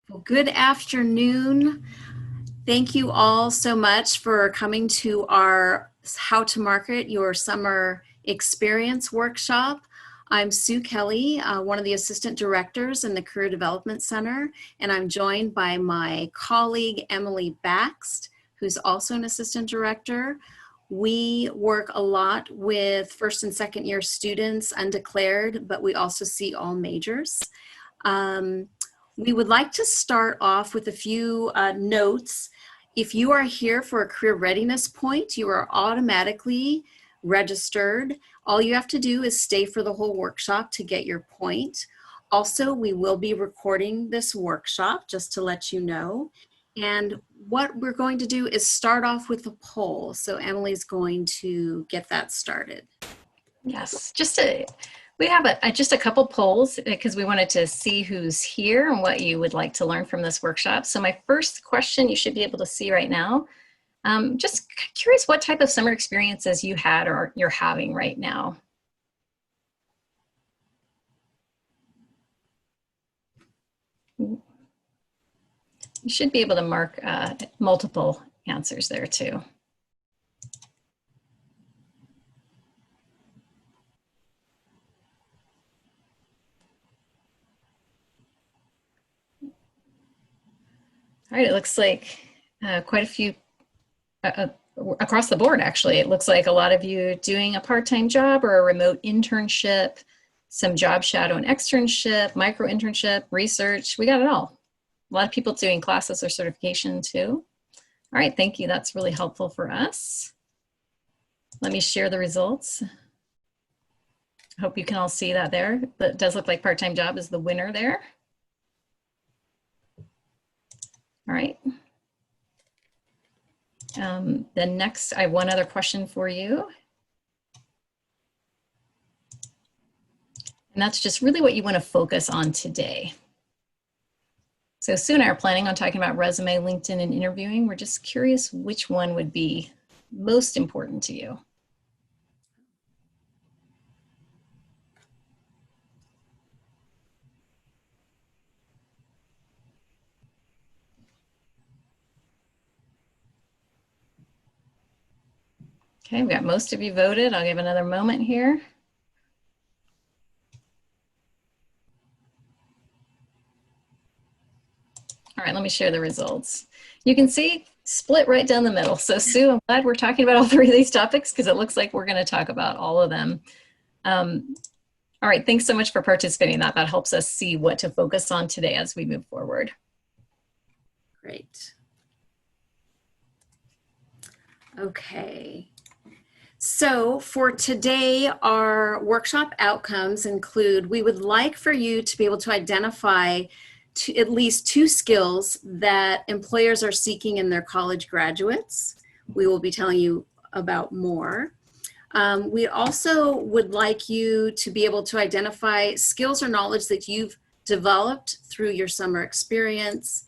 Well, good afternoon. Thank you all so much for coming to our How to Market Your Summer Experience workshop. I'm Sue Kelly, one of the assistant directors in the Career Development Center, and I'm joined by my colleague, Emily Baxt, who's also an assistant director. We work a lot with first and second year students, undeclared, but we also see all majors. We would like to start off with a few notes. If you are here for a career readiness point, you are automatically registered. All you have to do is stay for the whole workshop to get your point. Also, we will be recording this workshop, just to let you know. And what we're going to do is start off with a poll. So Emily's going to get that started. Yes, we have just a couple polls because we wanted to see who's here and what you would like to learn from this workshop. So my first question you should be able to see right now. Just curious what type of summer experiences you had or you're having right now. You should be able to mark multiple answers there too. All right, it looks like quite a few across the board, actually. It looks like a lot of you doing a part-time job or a remote internship, some job shadow and externship, micro internship, research. We got it all. A lot of people doing classes or certification too. All right, thank you. That's really helpful for us. Let me share the results. I hope you can all see that there. But it does look like part-time job is the winner there. All right. Then next, I have one other question for you. And that's just really what you want to focus on today. So Sue and I are planning on talking about resume, LinkedIn, and interviewing. We're just curious which one would be most important to you. Okay, we've got most of you voted. I'll give another moment here. All right, let me share the results. You can see split right down the middle. So Sue, I'm glad we're talking about all three of these topics because it looks like we're going to talk about all of them. All right, thanks so much for participating. That helps us see what to focus on today as we move forward. Great. Okay. So for today, our workshop outcomes include, we would like for you to be able to identify at least 2 skills that employers are seeking in their college graduates. We will be telling you about more. We also would like you to be able to identify skills or knowledge that you've developed through your summer experience.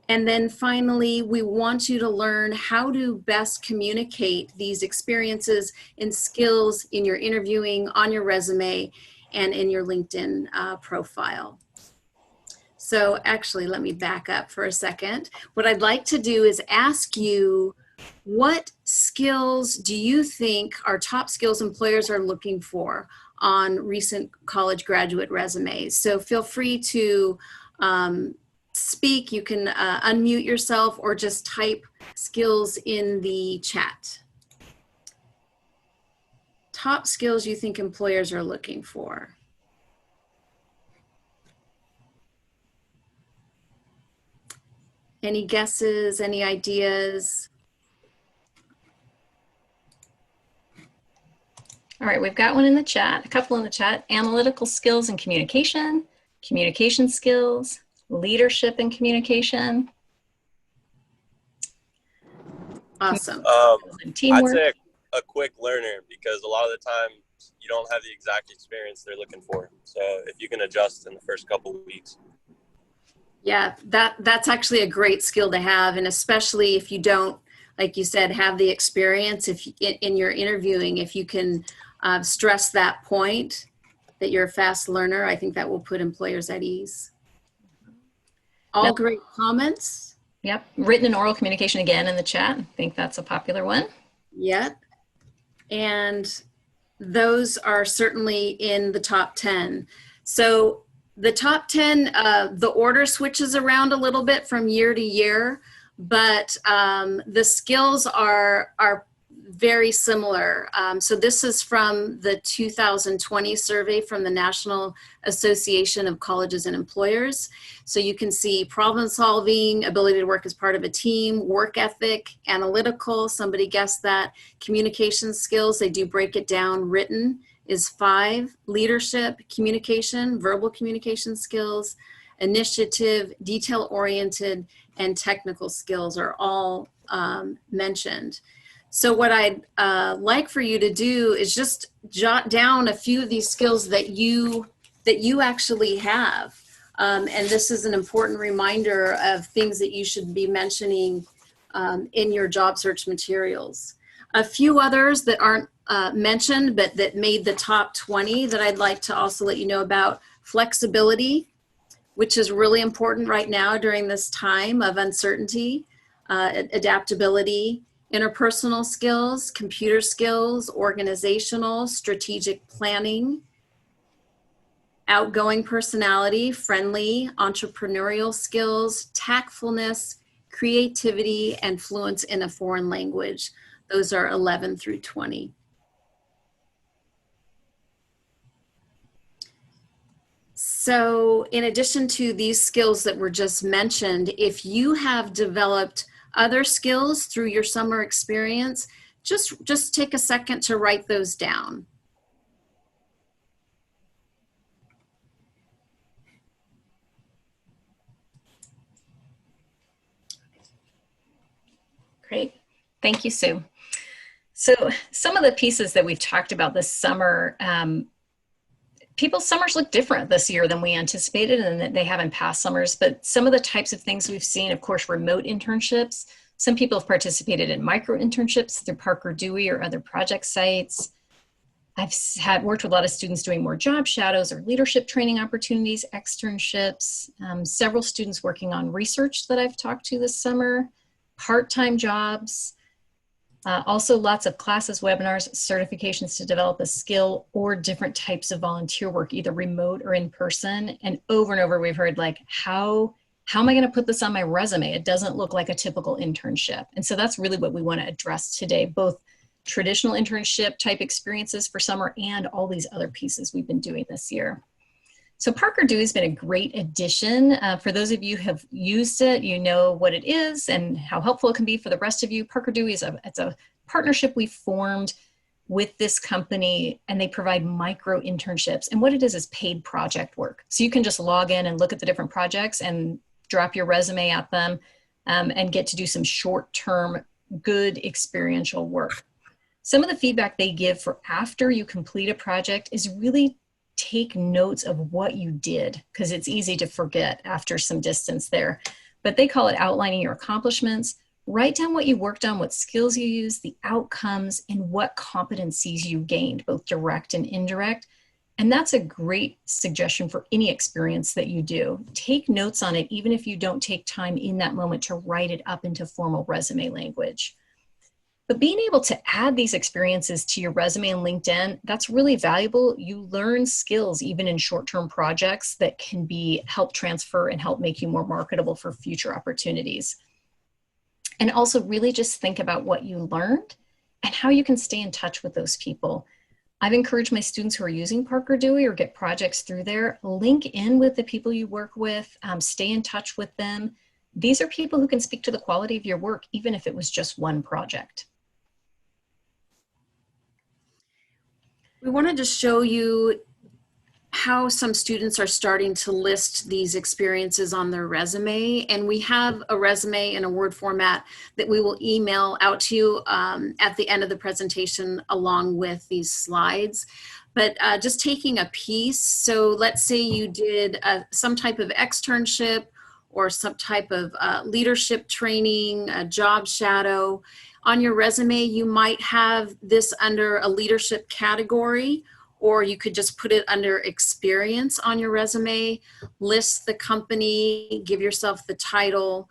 And then finally, we want you to learn how to best communicate these experiences and skills in your interviewing, on your resume, and in your LinkedIn profile. So actually, let me back up for a second. What I'd like to do is ask you, what skills do you think are top skills employers are looking for on recent college graduate resumes? So feel free to speak. You can unmute yourself or just type skills in the chat. Top skills you think employers are looking for. Any guesses, any ideas? All right, we've got one in the chat, a couple in the chat. Analytical skills and communication, communication skills, leadership and communication. Awesome. Teamwork. I'd say a quick learner, because a lot of the time you don't have the exact experience they're looking for. So if you can adjust in the first couple of weeks. Yeah, that's actually a great skill to have. And especially if you don't, like you said, have the experience, if in your interviewing, if you can stress that point that you're a fast learner, I think that will put employers at ease. All Now, great comments. yep, written and oral communication again in the chat. I think that's a popular one. Yep. And those are certainly in the top 10. So the top 10, the order switches around a little bit from year to year, but the skills are very similar. So this is from the 2020 survey from the National Association of Colleges and Employers. So you can see problem solving, ability to work as part of a team, work ethic, analytical, somebody guessed that, communication skills, they do break it down. Written is 5, leadership, communication, verbal communication skills, initiative, detail-oriented, and technical skills are all mentioned. So what I'd like for you to do is just jot down a few of these skills that you actually have. And this is an important reminder of things that you should be mentioning in your job search materials. A few others that aren't mentioned, but that made the top 20 that I'd like to also let you know about: flexibility, which is really important right now during this time of uncertainty, adaptability, interpersonal skills, computer skills, organizational, strategic planning, outgoing personality, friendly, entrepreneurial skills, tactfulness, creativity, and fluence in a foreign language. Those are 11 through 20. So in addition to these skills that were just mentioned, if you have developed other skills through your summer experience, just take a second to write those down. Great. Thank you, Sue. So some of the pieces that we've talked about this summer, people's summers look different this year than we anticipated and that they have in past summers, but some of the types of things we've seen, of course, remote internships. Some people have participated in micro internships through Parker Dewey or other project sites. I've worked with a lot of students doing more job shadows or leadership training opportunities, externships, several students working on research that I've talked to this summer, part-time jobs, also lots of classes, webinars, certifications to develop a skill, or different types of volunteer work, either remote or in person. And over we've heard, like, how am I going to put this on my resume? It doesn't look like a typical internship. And so that's really what we want to address today, both traditional internship type experiences for summer and all these other pieces we've been doing this year. So Parker Dewey has been a great addition. For those of you who have used it, you know what it is and how helpful it can be. For the rest of you, Parker Dewey is it's a partnership we formed with this company, and they provide micro internships. And what it is paid project work. So you can just log in and look at the different projects and drop your resume at them and get to do some short-term, good experiential work. Some of the feedback they give for after you complete a project is really take notes of what you did, because it's easy to forget after some distance there. But they call it outlining your accomplishments. Write down what you worked on, what skills you used, the outcomes, and what competencies you gained, both direct and indirect. And that's a great suggestion for any experience that you do. Take notes on it, even if you don't take time in that moment to write it up into formal resume language. But being able to add these experiences to your resume and LinkedIn, that's really valuable. You learn skills even in short-term projects that can help transfer and help make you more marketable for future opportunities. And also really just think about what you learned and how you can stay in touch with those people. I've encouraged my students who are using Parker Dewey or get projects through there, link in with the people you work with, stay in touch with them. These are people who can speak to the quality of your work, even if it was just one project. We wanted to show you how some students are starting to list these experiences on their resume. And we have a resume in a Word format that we will email out to you at the end of the presentation along with these slides. But just taking a piece, so let's say you did some type of externship or some type of leadership training, a job shadow. On your resume, you might have this under a leadership category, or you could just put it under experience on your resume, list the company, give yourself the title.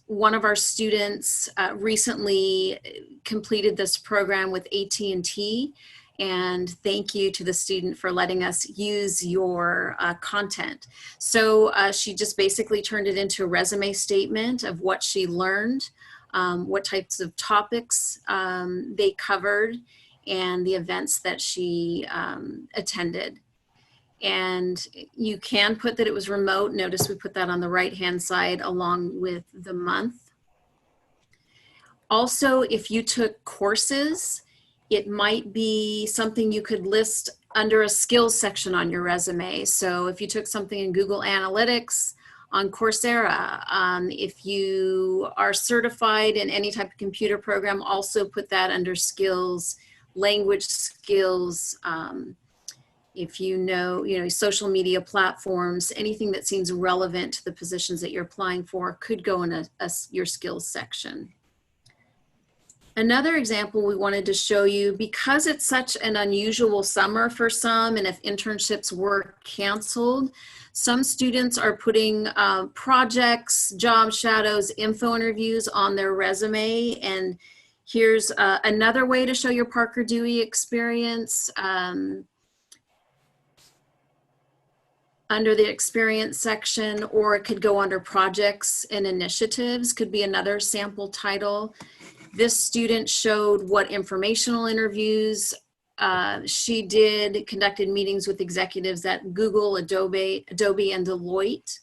One of our students recently completed this program with AT&T, and thank you to the student for letting us use your content. So she just basically turned it into a resume statement of what she learned, what types of topics they covered, and the events that she attended. And you can put that it was remote. Notice we put that on the right-hand side along with the month. Also, if you took courses, it might be something you could list under a skills section on your resume. So if you took something in Google Analytics, on Coursera, if you are certified in any type of computer program, also put that under skills, language skills, if you know, social media platforms, anything that seems relevant to the positions that you're applying for could go in your skills section. Another example we wanted to show you, because it's such an unusual summer for some, and if internships were canceled, some students are putting projects, job shadows, info interviews on their resume. And here's another way to show your Parker Dewey experience. Under the experience section, or it could go under projects and initiatives, could be another sample title. This student showed what informational interviews she did, conducted meetings with executives at Google, Adobe, and Deloitte.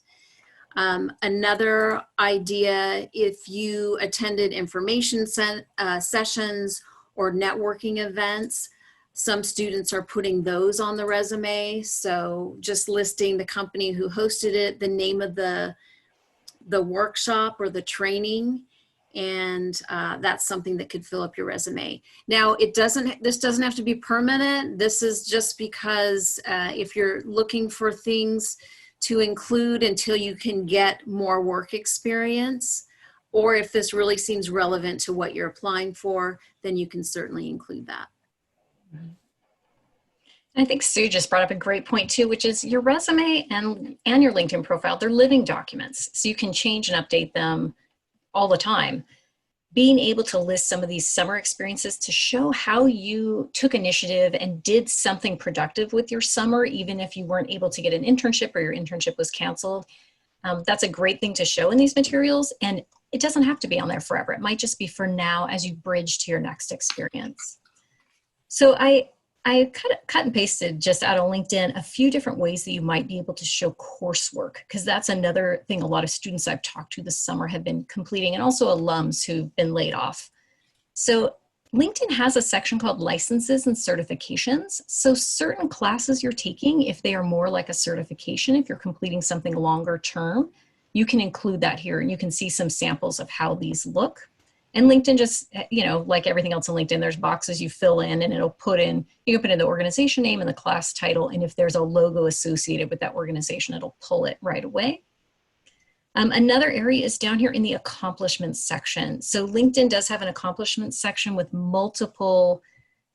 Another idea, if you attended information sessions or networking events, some students are putting those on the resume. So just listing the company who hosted it, the name of the workshop or the training, and that's something that could fill up your resume. Now, this doesn't have to be permanent. This is just because if you're looking for things to include until you can get more work experience, or if this really seems relevant to what you're applying for, then you can certainly include that. I think Sue just brought up a great point too, which is your resume and your LinkedIn profile, they're living documents. So you can change and update them all the time. Being able to list some of these summer experiences to show how you took initiative and did something productive with your summer, even if you weren't able to get an internship or your internship was canceled. That's a great thing to show in these materials. And it doesn't have to be on there forever. It might just be for now as you bridge to your next experience. So I cut and pasted just out of LinkedIn a few different ways that you might be able to show coursework, because that's another thing a lot of students I've talked to this summer have been completing, and also alums who've been laid off. So LinkedIn has a section called licenses and certifications. So certain classes you're taking, if they are more like a certification, if you're completing something longer term, you can include that here, and you can see some samples of how these look. And LinkedIn just, like everything else in LinkedIn, there's boxes you fill in, and it'll you can put in the organization name and the class title. And if there's a logo associated with that organization, it'll pull it right away. Another area is down here in the accomplishments section. So LinkedIn does have an accomplishments section with multiple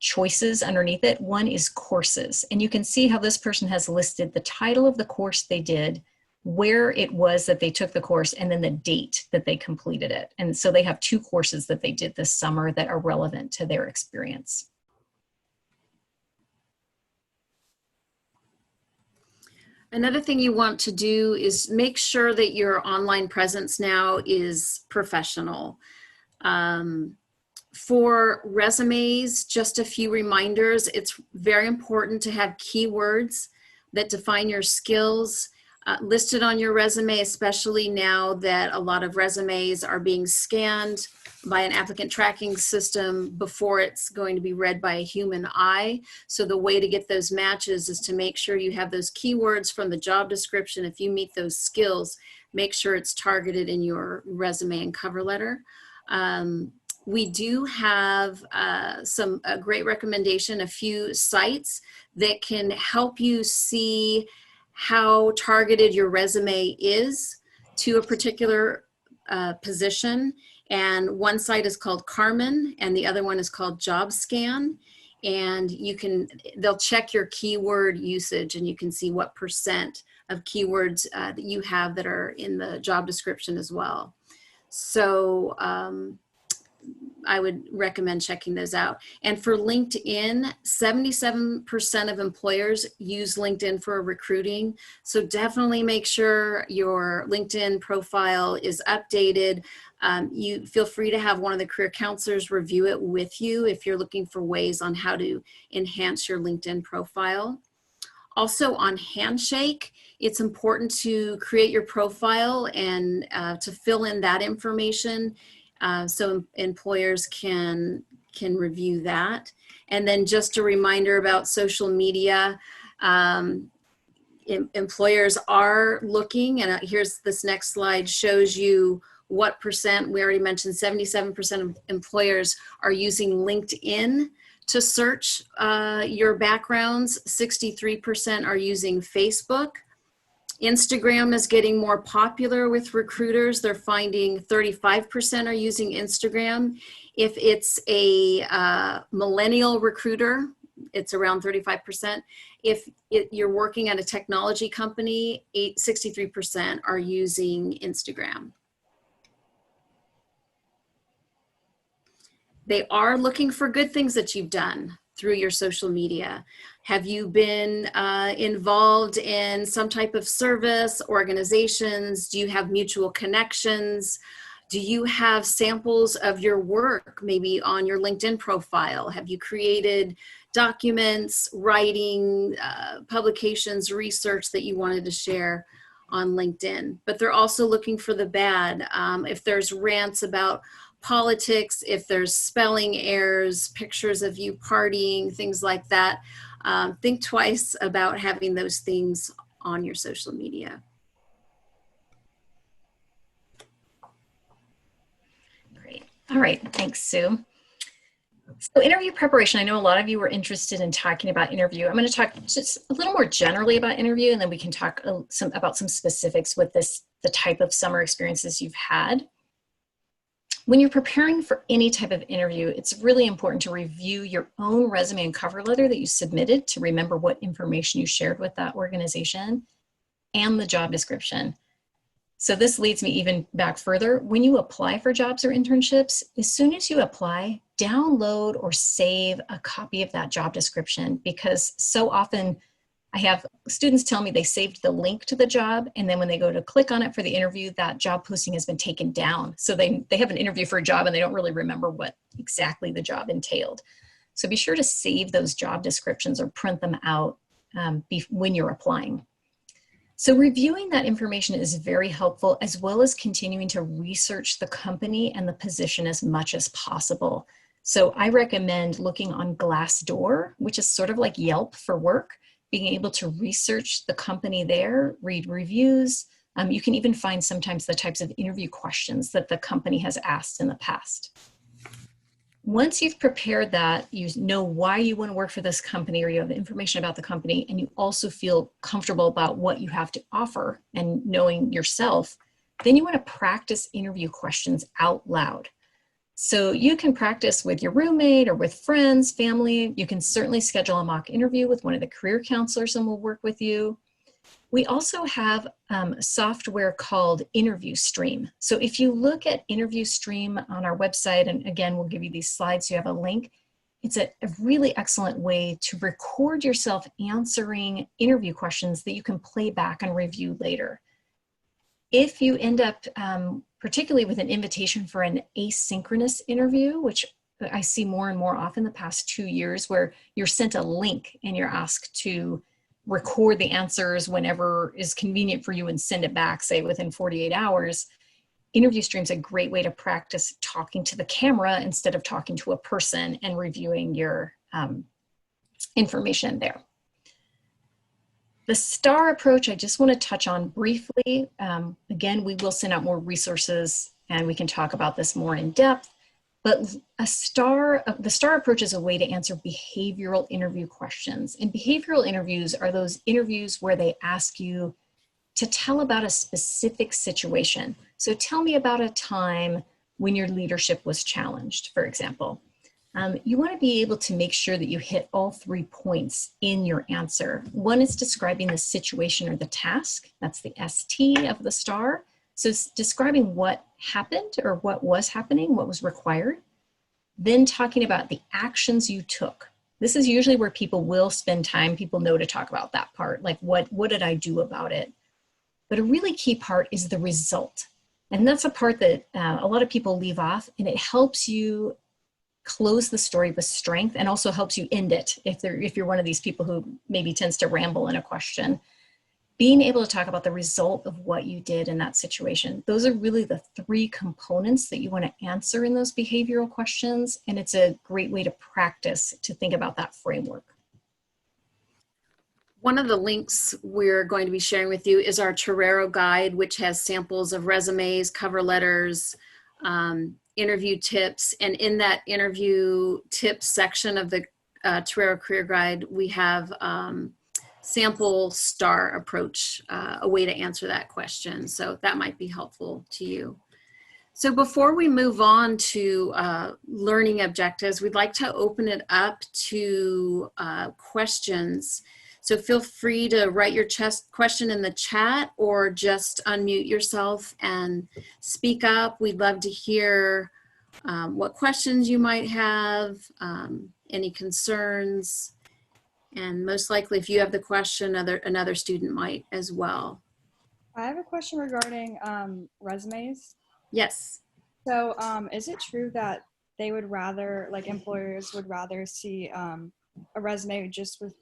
choices underneath it. One is courses, and you can see how this person has listed the title of the course they did, where it was that they took the course, and then the date that they completed it. And so they have 2 courses that they did this summer that are relevant to their experience. Another thing you want to do is make sure that your online presence now is professional. For resumes, just a few reminders. It's very important to have keywords that define your skills listed on your resume, especially now that a lot of resumes are being scanned by an applicant tracking system before it's going to be read by a human eye. So the way to get those matches is to make sure you have those keywords from the job description. If you meet those skills, make sure it's targeted in your resume and cover letter. We do have a great recommendation, a few sites that can help you see how targeted your resume is to a particular position. And one site is called Carmen, and the other one is called JobScan. and they'll check your keyword usage, and you can see what percent of keywords that you have that are in the job description as well. So I would recommend checking those out. And for LinkedIn, 77% of employers use LinkedIn for recruiting. So definitely make sure your LinkedIn profile is updated. You feel free to have one of the career counselors review it with you if you're looking for ways on how to enhance your LinkedIn profile. Also on Handshake, it's important to create your profile and to fill in that information so employers can review that. And then just a reminder about social media. Employers are looking, and here's this next slide shows you what percent. We already mentioned 77% of employers are using LinkedIn to search your backgrounds. 63% are using Facebook. Instagram is getting more popular with recruiters. They're finding 35% are using Instagram. If it's a millennial recruiter, it's around 35%. If you're working at a technology company, 63% are using Instagram. They are looking for good things that you've done through your social media. Have you been involved in some type of service, organizations? Do you have mutual connections? Do you have samples of your work maybe on your LinkedIn profile? Have you created documents, writing, publications, research that you wanted to share on LinkedIn? But they're also looking for the bad. If there's rants about politics, if there's spelling errors, pictures of you partying, things like that, think twice about having those things on your social media. Great. All right. Thanks, Sue. So interview preparation, I know a lot of you were interested in talking about interview. I'm going to talk just a little more generally about interview, and then we can talk about some specifics with the type of summer experiences you've had. When you're preparing for any type of interview, it's really important to review your own resume and cover letter that you submitted to remember what information you shared with that organization and the job description. So this leads me even back further. When you apply for jobs or internships, as soon as you apply, download or save a copy of that job description, because so often I have students tell me they saved the link to the job, and then when they go to click on it for the interview, that job posting has been taken down. So they have an interview for a job and they don't really remember what exactly the job entailed. So be sure to save those job descriptions or print them out when you're applying. So reviewing that information is very helpful, as well as continuing to research the company and the position as much as possible. So I recommend looking on Glassdoor, which is sort of like Yelp for work, being able to research the company there, read reviews. You can even find sometimes the types of interview questions that the company has asked in the past. Once you've prepared that, you know why you want to work for this company, or you have information about the company, and you also feel comfortable about what you have to offer and knowing yourself, then you want to practice interview questions out loud. So you can practice with your roommate or with friends, family. You can certainly schedule a mock interview with one of the career counselors and we'll work with you. We also have software called Interview Stream. So if you look at Interview Stream on our website, and again, we'll give you these slides so you have a link, it's a really excellent way to record yourself answering interview questions that you can play back and review later. If you end up, particularly with an invitation for an asynchronous interview, which I see more and more often the past 2 years, where you're sent a link and you're asked to record the answers whenever is convenient for you and send it back, say within 48 hours, Interview Stream's a great way to practice talking to the camera instead of talking to a person and reviewing your information there. The STAR approach, I just want to touch on briefly. Again, we will send out more resources and we can talk about this more in depth, but the STAR approach is a way to answer behavioral interview questions. And behavioral interviews are those interviews where they ask you to tell about a specific situation. So tell me about a time when your leadership was challenged, for example. You want to be able to make sure that you hit all 3 points in your answer. One is describing the situation or the task. That's the ST of the star. So it's describing what happened or what was happening, what was required. Then talking about the actions you took. This is usually where people will spend time. People know to talk about that part, like what did I do about it? But a really key part is the result. And that's a part that a lot of people leave off, and it helps you close the story with strength and also helps you end it if you're one of these people who maybe tends to ramble in a question. Being able to talk about the result of what you did in that situation. Those are really the 3 components that you want to answer in those behavioral questions, and it's a great way to practice to think about that framework. One of the links we're going to be sharing with you is our Torero guide, which has samples of resumes, cover letters, interview tips. And in that interview tips section of the Torero Career Guide, we have sample star approach, a way to answer that question. So that might be helpful to you. So before we move on to learning objectives, we'd like to open it up to questions. So feel free to write your question in the chat or just unmute yourself and speak up. We'd love to hear what questions you might have, any concerns, and most likely if you have the question, another student might as well. I have a question regarding resumes. Yes. So is it true that they would rather, like employers would rather see a resume just with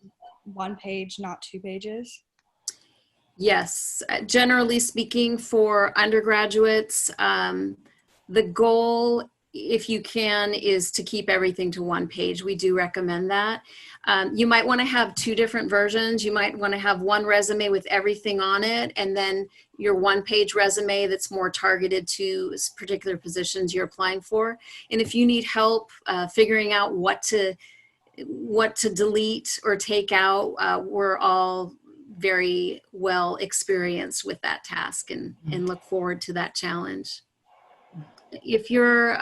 1 page, not 2 pages? Yes, generally speaking for undergraduates, the goal, if you can, is to keep everything to 1 page. We do recommend that. You might want to have 2 different versions. You might want to have one resume with everything on it, and then your 1-page resume that's more targeted to particular positions you're applying for. And if you need help figuring out what to delete or take out, we're all very well experienced with that task and look forward to that challenge. If you're,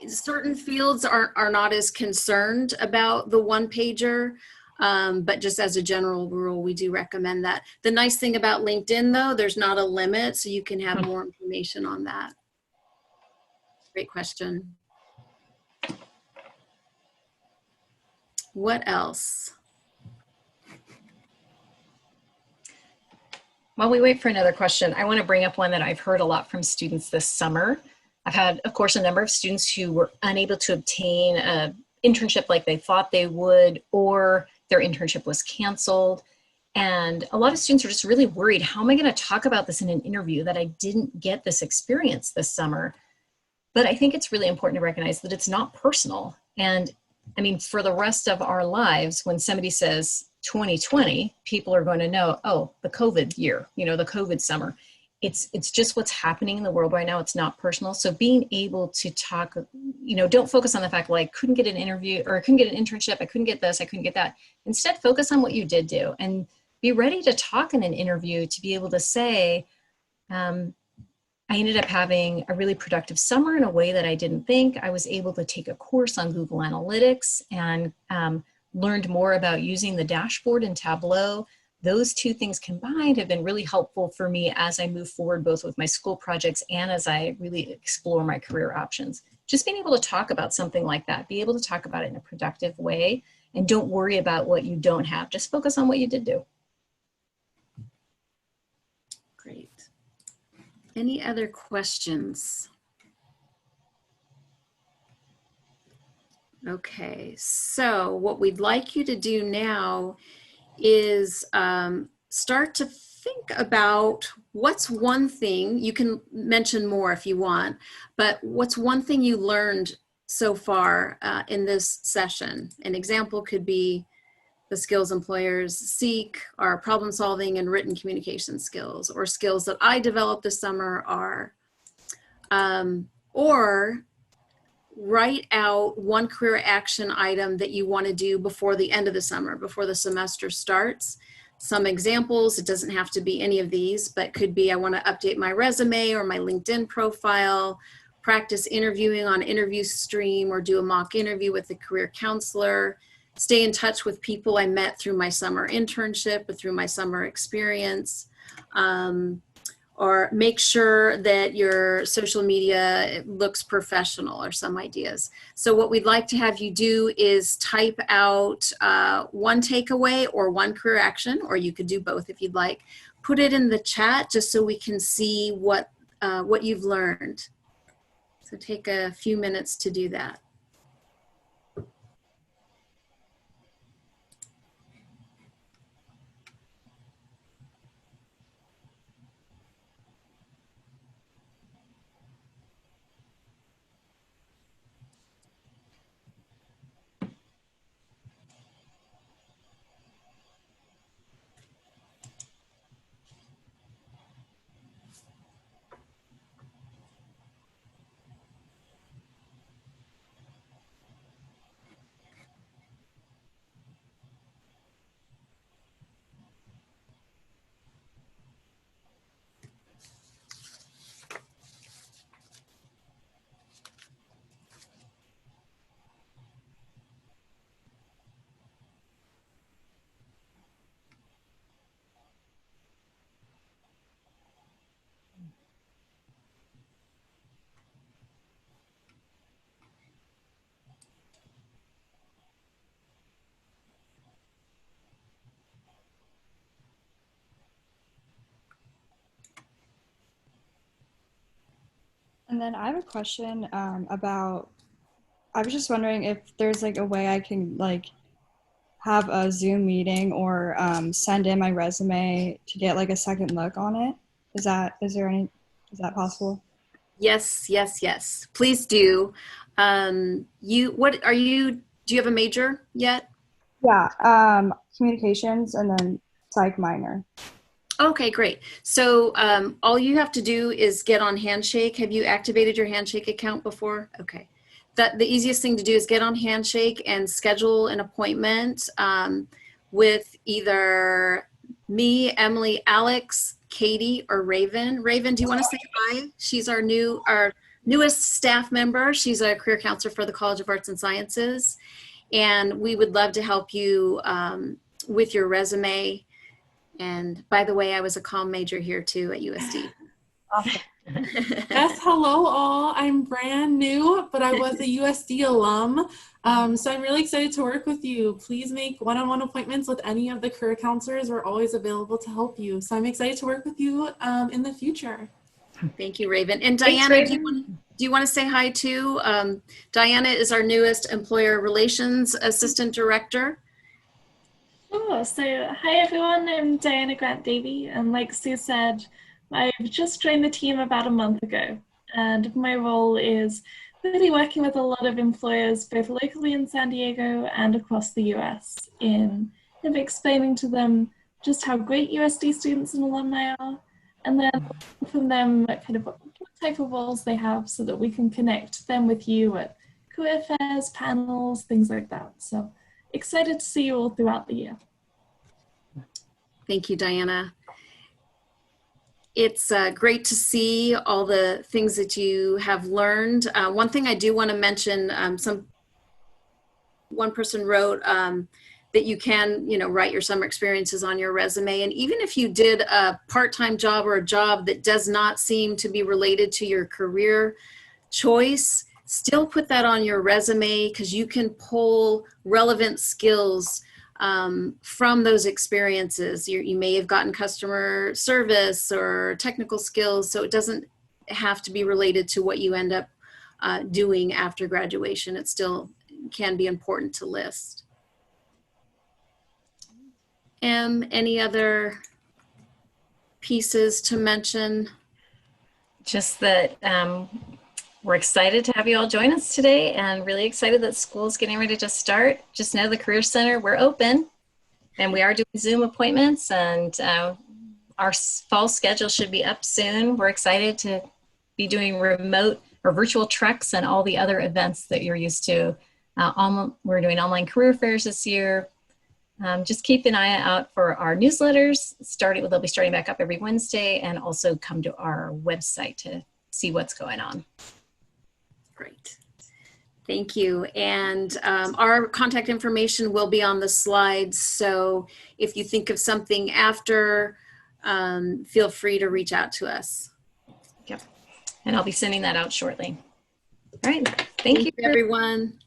certain fields are not as concerned about the 1-pager, but just as a general rule, we do recommend that. The nice thing about LinkedIn though, there's not a limit, so you can have more information on that. Great question. What else? While we wait for another question, I want to bring up one that I've heard a lot from students this summer. I've had, of course, a number of students who were unable to obtain an internship like they thought they would, or their internship was canceled. And a lot of students are just really worried, how am I going to talk about this in an interview that I didn't get this experience this summer? But I think it's really important to recognize that it's not personal. And I mean, for the rest of our lives, when somebody says 2020, people are going to know, oh, the COVID year, the COVID summer. It's just what's happening in the world right now. It's not personal. So being able to talk, don't focus on the fact, like, I couldn't get an interview, or I couldn't get an internship. I couldn't get this, I couldn't get that. Instead, focus on what you did do and be ready to talk in an interview to be able to say, I ended up having a really productive summer in a way that I didn't think. I was able to take a course on Google Analytics and learned more about using the dashboard in Tableau. Those 2 things combined have been really helpful for me as I move forward, both with my school projects and as I really explore my career options. Just being able to talk about something like that, be able to talk about it in a productive way, and don't worry about what you don't have. Just focus on what you did do. Great. Any other questions? Okay, so what we'd like you to do now is start to think about what's one thing, you can mention more if you want, but what's one thing you learned so far in this session? An example could be the skills employers seek are problem solving and written communication skills, or skills that I developed this summer are, or write out one career action item that you want to do before the end of the summer, before the semester starts. Some examples, it doesn't have to be any of these, but could be I want to update my resume or my LinkedIn profile, practice interviewing on Interview Stream or do a mock interview with a career counselor, stay in touch with people I met through my summer internship or through my summer experience, or make sure that your social media looks professional, or some ideas. So what we'd like to have you do is type out one takeaway or one career action, or you could do both if you'd like. Put it in the chat just so we can see what you've learned. So take a few minutes to do that. And then I have a question about, I was just wondering if there's like a way I can like have a Zoom meeting or send in my resume to get like a second look on it. Is that possible? Yes, yes, yes. Please do. Do you have a major yet? Yeah, communications and then psych minor. Okay, great. So all you have to do is get on Handshake. Have you activated your Handshake account before? Okay. The easiest thing to do is get on Handshake and schedule an appointment with either me, Emily, Alex, Katie, or Raven. Raven, do you want to say hi? She's our newest staff member. She's a career counselor for the College of Arts and Sciences. And we would love to help you with your resume. And by the way, I was a comm major here too at USD. Awesome. Yes, hello all. I'm brand new, but I was a USD alum. So I'm really excited to work with you. Please make one-on-one appointments with any of the career counselors. We're always available to help you. So I'm excited to work with you in the future. Thank you, Raven. And Thanks, Diana, Raven. do you want to say hi too? Diana is our newest Employer Relations Assistant Director. Sure. So, hi everyone, I'm Diana Grant-Davey, and like Sue said, I've just joined the team about a month ago, and my role is really working with a lot of employers, both locally in San Diego and across the US, in kind of explaining to them just how great USD students and alumni are, and then from them kind of what type of roles they have so that we can connect them with you at career fairs, panels, things like that. So excited to see you all throughout the year. Thank you, Diana. It's great to see all the things that you have learned. One thing I do want to mention, one person wrote that you can, write your summer experiences on your resume. And even if you did a part-time job or a job that does not seem to be related to your career choice, still put that on your resume, because you can pull relevant skills from those experiences. You may have gotten customer service or technical skills, so it doesn't have to be related to what you end up doing after graduation. It still can be important to list. Any other pieces to mention? Just that we're excited to have you all join us today, and really excited that school's getting ready to start. Just know the Career Center, we're open, and we are doing Zoom appointments, and our fall schedule should be up soon. We're excited to be doing remote or virtual treks and all the other events that you're used to. We're doing online career fairs this year. Just keep an eye out for our newsletters. They'll be starting back up every Wednesday, and also come to our website to see what's going on. Great. Thank you. And our contact information will be on the slides. So if you think of something after, feel free to reach out to us. Yep. And I'll be sending that out shortly. All right. Thank you, everyone.